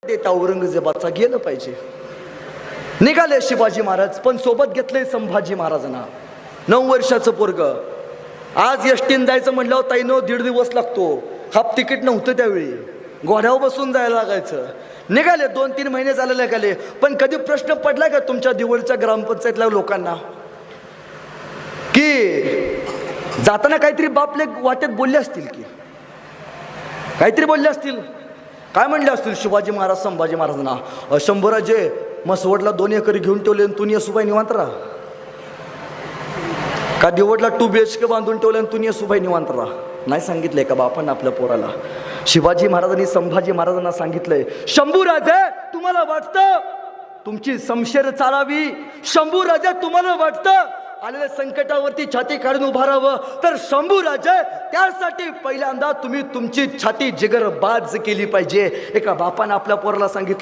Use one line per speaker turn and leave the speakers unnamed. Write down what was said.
देता औरंगजेबाचा गेलं पाहिजे. निघाले शिवाजी महाराज, पण सोबत घेतले संभाजी महाराजांना. 9 वर्षाचं पोरग. आज एसटीन जायचं म्हटल्यावर ताईनो 1.5 दिवस लागतो. हाफ तिकीट नव्हतं त्यावेळी, घोड्यावर बसून जायला लागायचं. निघाले 2-3 महिने झाले निघाले. पण कधी प्रश्न पडला का तुमच्या दिवळच्या ग्रामपंचायतल्या लोकांना की जाताना काहीतरी बापले वाटेत बोलले असतील, की काहीतरी बोलले असतील, काय म्हणले असतील शिवाजी महाराज संभाजी महाराजांना? शंभूराजे मसवडला 2 एकर घेऊन ठेवले आणि तुम्ही सुबाई निवांत राहा. का दिवडला 2 BHK बांधून ठेवले आणि तुम्ही सुबाई निवांत राहा? नाही सांगितलंय का बापांना आपल्या पोराला? शिवाजी महाराजांनी संभाजी महाराजांना सांगितलंय, शंभूराजे तुम्हाला वाटतं तुमची शमशेर चालावी? शंभूराजे तुम्हाला वाटतं आलेल्या संकटावरती छाती काढून उभा राहावं? तर शंभूराजे त्यासाठी पहिल्यांदा तुम्ही तुमची छाती जिगरबाज केली पाहिजे. एका बापानं आपल्या पोराला सांगितलं.